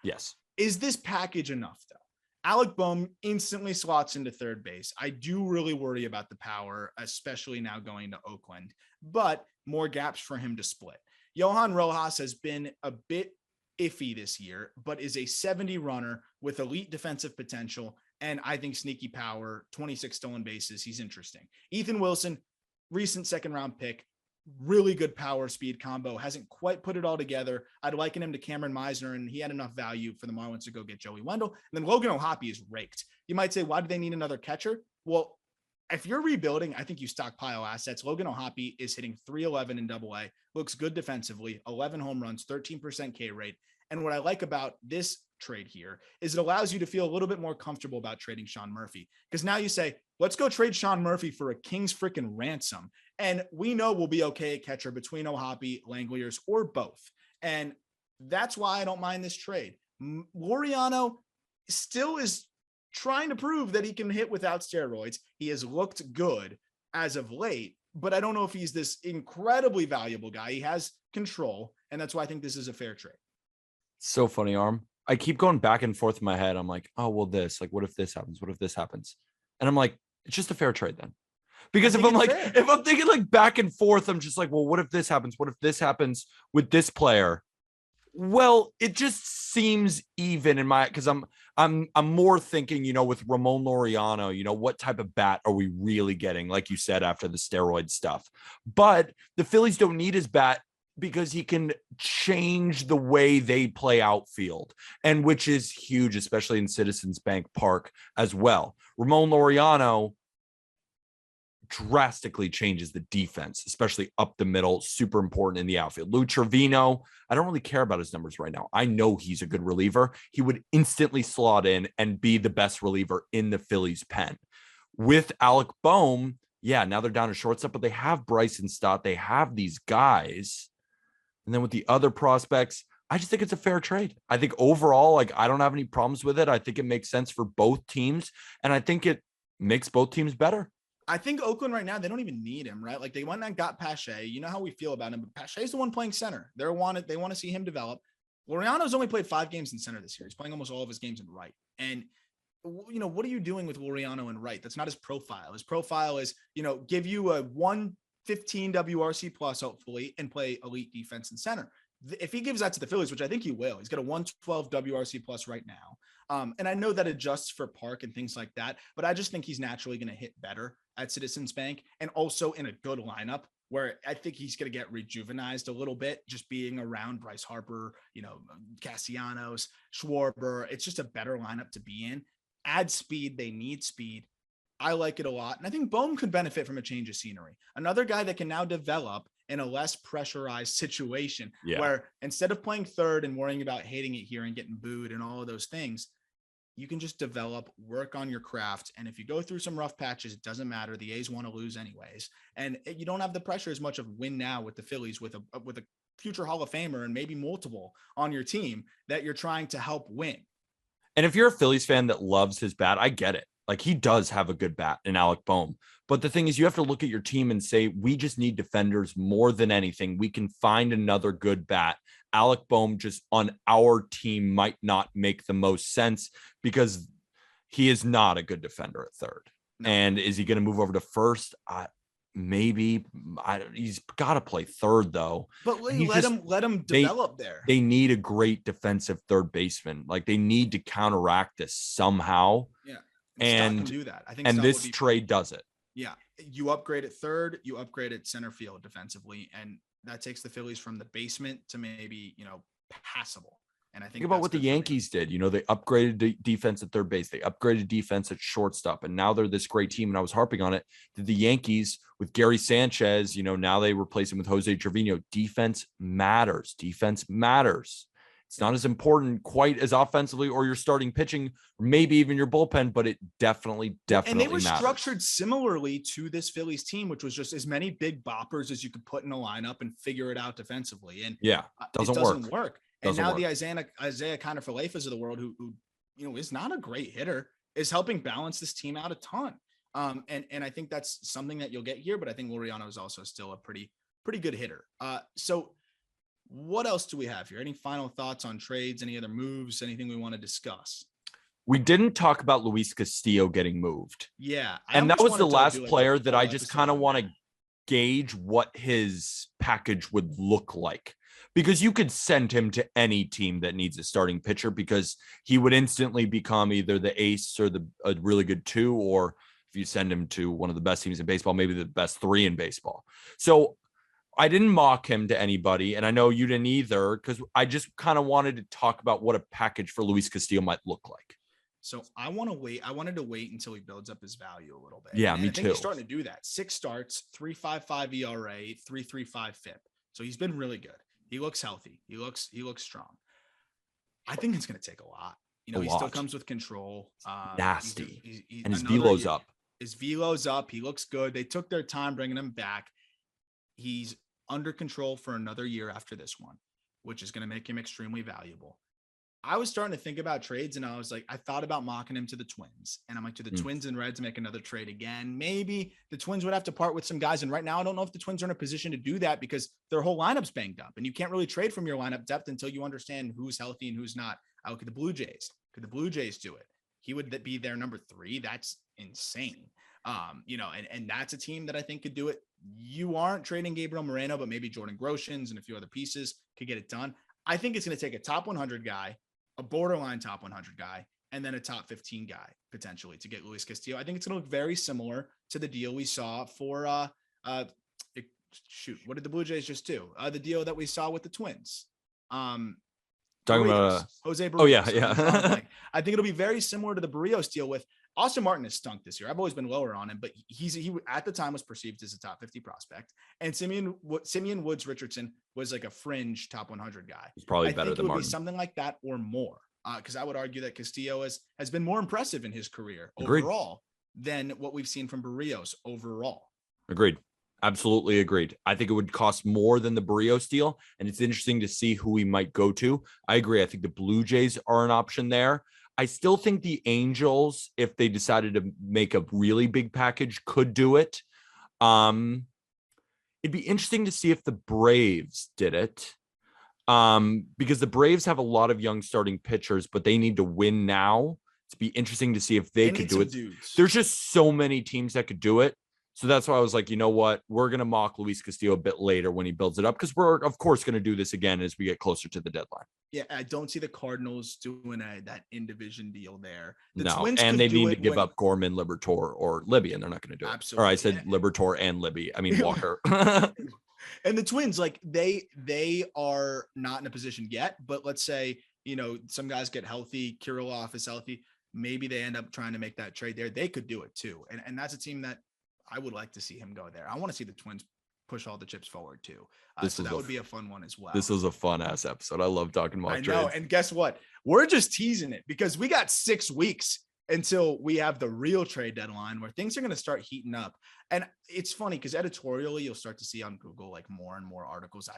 S2: Yes.
S1: Is this package enough, though? Alec Bohm instantly slots into third base. I do really worry about the power, especially now going to Oakland, but more gaps for him to split. Johan Rojas has been a bit iffy this year, but is a 70 runner with elite defensive potential. And I think sneaky power, 26 stolen bases. He's interesting. Ethan Wilson, recent second round pick, really good power speed combo, hasn't quite put it all together. I'd liken him to Cameron Meisner, and he had enough value for the Marlins to go get Joey Wendell. And then Logan O'Hoppe is raked. You might say, why do they need another catcher? Well, if you're rebuilding, I think you stockpile assets. Logan O'Hoppe is hitting 311 in AA, looks good defensively, 11 home runs, 13% K rate. And what I like about this trade here is it allows you to feel a little bit more comfortable about trading Sean Murphy, because now you say, let's go trade Sean Murphy for a king's freaking ransom. And we know we'll be okay at catcher between O'Hoppe, Langeliers, or both. And that's why I don't mind this trade. Laureano still is trying to prove that he can hit without steroids. He has looked good as of late, but I don't know if he's this incredibly valuable guy. He has control, and that's why I think this is a fair trade.
S2: So funny, Arm. I keep going back and forth in my head. I'm like, oh, well, what if this happens? What if this happens? And I'm like, it's just a fair trade then. Because if I'm thinking like back and forth, I'm just like, well, what if this happens? What if this happens with this player? Well, it just seems even in my, because I'm more thinking, with Ramon Laureano, what type of bat are we really getting? Like you said, after the steroid stuff, but the Phillies don't need his bat because he can change the way they play outfield, and which is huge, especially in Citizens Bank Park as well. Ramon Laureano drastically changes the defense, especially up the middle, super important in the outfield. Lou Trevino, I don't really care about his numbers right now. I know he's a good reliever. He would instantly slot in and be the best reliever in the Phillies pen. With Alec Bohm, yeah, now they're down to shortstop, but they have Bryson Stott. They have these guys. And then with the other prospects, I just think it's a fair trade. I think overall, I don't have any problems with it. I think it makes sense for both teams, and I think it makes both teams better.
S1: I think Oakland right now, they don't even need him, right? Like, they went and got Pache. You know how we feel about him, but Pache's the one playing center. They want to see him develop. Laureano's only played 5 games in center this year. He's playing almost all of his games in right. And, what are you doing with Laureano in right? That's not his profile. His profile is, give you a 115 WRC plus, hopefully, and play elite defense in center. If he gives that to the Phillies, which I think he will, he's got a 112 WRC plus right now. And I know that adjusts for park and things like that, but I just think he's naturally going to hit better at Citizens Bank and also in a good lineup where I think he's going to get rejuvenized a little bit, just being around Bryce Harper, Castellanos, Schwarber. It's just a better lineup to be in. Add speed. They need speed. I like it a lot. And I think Bohm could benefit from a change of scenery. Another guy that can now develop in a less pressurized situation where instead of playing third and worrying about hating it here and getting booed and all of those things, you can just develop, work on your craft. And if you go through some rough patches, it doesn't matter. The A's want to lose anyways. And you don't have the pressure as much of win now with the Phillies with a future Hall of Famer and maybe multiple on your team that you're trying to help win.
S2: And if you're a Phillies fan that loves his bat, I get it. Like, he does have a good bat in Alec Bohm. But the thing is, you have to look at your team and say, we just need defenders more than anything. We can find another good bat. Alec Bohm just on our team might not make the most sense because he is not a good defender at third. No. And is he going to move over to first? Maybe. He's got to play third, though.
S1: But let him develop there.
S2: They need a great defensive third baseman. Like, they need to counteract this somehow.
S1: Yeah.
S2: And
S1: Scott can do that. I think,
S2: and this trade does it.
S1: Yeah. You upgrade at third, you upgrade at center field defensively. And that takes the Phillies from the basement to maybe, passable. And I think
S2: about what the Yankees did. They upgraded defense at third base. They upgraded defense at shortstop. And now they're this great team. And I was harping on it. The Yankees with Gary Sanchez, now they replace him with Jose Trevino. Defense matters. Defense matters. It's not as important quite as offensively or your starting pitching, or maybe even your bullpen, but it definitely
S1: and they were
S2: matters.
S1: Structured similarly to this Phillies team, which was just as many big boppers as you could put in a lineup and figure it out defensively. And
S2: it doesn't work.
S1: And now the Isaiah kind of Falefas of the world, who is not a great hitter, is helping balance this team out a ton. And I think that's something that you'll get here, but I think Laureano is also still a pretty good hitter. So what else do we have here? Any final thoughts on trades? Any other moves? Anything we want to discuss?
S2: We didn't talk about Luis Castillo getting moved.
S1: Yeah.
S2: And that was the last player that I just kind of want to gauge what his package would look like. Because you could send him to any team that needs a starting pitcher because he would instantly become either the ace or a really good 2, or if you send him to one of the best teams in baseball, maybe the best 3 in baseball. So I didn't mock him to anybody, and I know you didn't either, because I just kind of wanted to talk about what a package for Luis Castillo might look like.
S1: So I wanted to wait until he builds up his value a little bit.
S2: Yeah,
S1: and
S2: me
S1: I think
S2: too.
S1: He's starting to do that. 6 starts, 3.55 ERA, 3.35 FIP. So he's been really good. He looks healthy. He looks strong. I think it's going to take a lot. He still comes with control.
S2: Nasty. And his velo's up.
S1: His velo's up. He looks good. They took their time bringing him back. He's under control for another year after this one, which is going to make him extremely valuable. I was starting to think about trades, and I thought about mocking him to the Twins. And I'm like, do the Twins and Reds make another trade again? Maybe the Twins would have to part with some guys. And right now, I don't know if the Twins are in a position to do that because their whole lineup's banged up. And you can't really trade from your lineup depth until you understand who's healthy and who's not. I look at the Blue Jays. Could the Blue Jays do it? He would be their number 3. That's insane. And that's a team that I think could do it. You aren't trading Gabriel Moreno, but maybe Jordan Groshans and a few other pieces could get it done. I think it's going to take a top 100 guy, a borderline top 100 guy, and then a top 15 guy potentially to get Luis Castillo. I think it's going to look very similar to the deal we saw for what did the Blue Jays just do? The deal that we saw with the Twins.
S2: Talking about
S1: Jose Barrios.
S2: Oh yeah.
S1: I think it'll be very similar to the Barrios deal with Austin Martin has stunk this year. I've always been lower on him, but he at the time was perceived as a top 50 prospect. And Simeon Woods Richardson was like a fringe top 100 guy.
S2: He's probably better than
S1: Martin.
S2: Be
S1: something like that or more. Because I would argue that Castillo has been more impressive in his career
S2: Agreed.
S1: Overall than what we've seen from Barrios overall.
S2: Agreed. Absolutely agreed. I think it would cost more than the Barrios deal, and it's interesting to see who he might go to. I agree. I think the Blue Jays are an option there. I still think the Angels, if they decided to make a really big package, could do it. It'd be interesting to see if the Braves did it, because the Braves have a lot of young starting pitchers, but they need to win now. It'd be interesting to see if they could do it.
S1: Dudes.
S2: There's just so many teams that could do it. So that's why I was like, you know what? We're going to mock Luis Castillo a bit later when he builds it up, because we're, of course, going to do this again as we get closer to the deadline.
S1: Yeah, I don't see the Cardinals doing that in-division deal there. The
S2: No,
S1: Twins
S2: and
S1: could
S2: they
S1: do
S2: need to
S1: it
S2: give
S1: when
S2: up Gorman, Liberatore, or Libby, and they're not going to do it. Or I
S1: absolutely.
S2: said Liberatore and Libby. I mean, Walker.
S1: And the Twins, like they are not in a position yet, but let's say, some guys get healthy, Kirilloff is healthy. Maybe they end up trying to make that trade there. They could do it too. And that's a team that I would like to see him go there. I want to see the Twins push all the chips forward too. So that would be a fun one as well.
S2: This was a fun ass episode. I love talking mock trades. I know.
S1: And guess what? We're just teasing it because we got 6 weeks until we have the real trade deadline where things are going to start heating up. And it's funny because editorially, you'll start to see on Google, like more and more articles.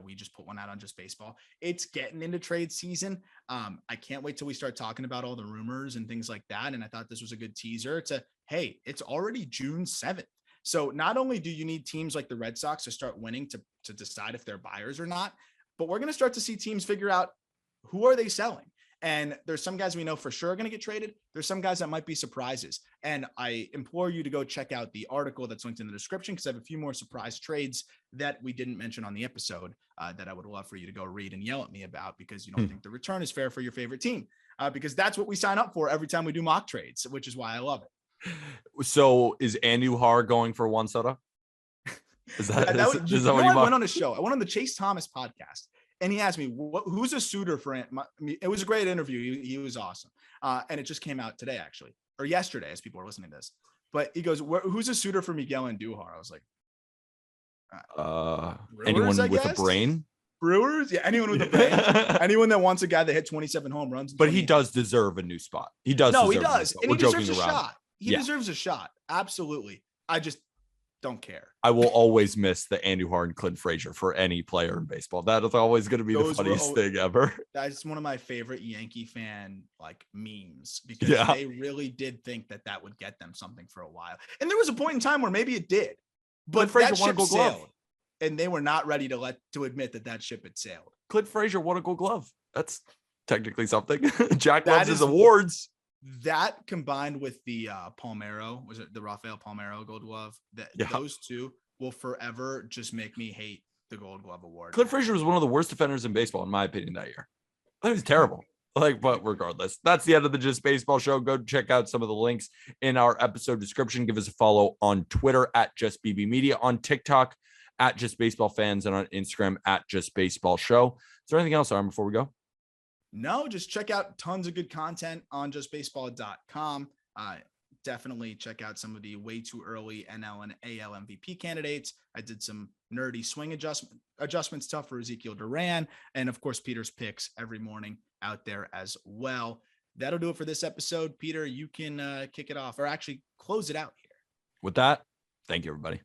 S1: We just put one out on Just Baseball. It's getting into trade season. I can't wait till we start talking about all the rumors and things like that. And I thought this was a good teaser to, hey, it's already June 7th. So not only do you need teams like the Red Sox to start winning to decide if they're buyers or not, but we're going to start to see teams figure out who are they selling. And there's some guys we know for sure are going to get traded. There's some guys that might be surprises. And I implore you to go check out the article that's linked in the description because I have a few more surprise trades that we didn't mention on the episode that I would love for you to go read and yell at me about because you don't think the return is fair for your favorite team. Because that's what we sign up for every time we do mock trades, which is why I love it. So
S2: is Andujar going for Juan Soto? Is that,
S1: I went on a show. I went on the Chase Thomas podcast. And he asked me, who's a suitor for it? It was a great interview. He was awesome. And it just came out today, actually, or yesterday, as people are listening to this. But he goes, who's a suitor for Miguel Andujar? I was like,
S2: Brewers, anyone with a brain?
S1: Brewers? Yeah, anyone with a brain. Anyone that wants a guy that hit 27 home runs.
S2: But he does deserve a new spot. He does.
S1: No, he does. And he deserves a
S2: around.
S1: Shot. He deserves a shot. Absolutely. I just don't care.
S2: I will always miss the Andujar and Clint Frazier for any player in baseball. That is always going to be the funniest thing ever.
S1: That's one of my favorite Yankee fan memes because they really did think that would get them something for a while. And there was a point in time where maybe it did, but that ship sailed, and they were not ready to admit that ship had sailed.
S2: Clint Frazier won a Gold Glove. That's technically something. Jack loves his awards.
S1: That combined with the Palmeiro, was it the Rafael Palmeiro Gold Glove? Those two will forever just make me hate the Gold Glove award.
S2: Clint Frazier was one of the worst defenders in baseball, in my opinion, that year. That was terrible. But regardless, that's the end of the Just Baseball show. Go check out some of the links in our episode description. Give us a follow on Twitter at Just BB Media, on TikTok at Just Baseball Fans, and on Instagram at Just Baseball Show. Is there anything else, Aram, before we go?
S1: No, just check out tons of good content on justbaseball.com. Definitely check out some of the way too early NL and AL MVP candidates. I did some nerdy swing adjustment stuff for Ezekiel Duran. And of course, Peter's picks every morning out there as well. That'll do it for this episode. Peter, you can kick it off or actually close it out here.
S2: With that, thank you, everybody.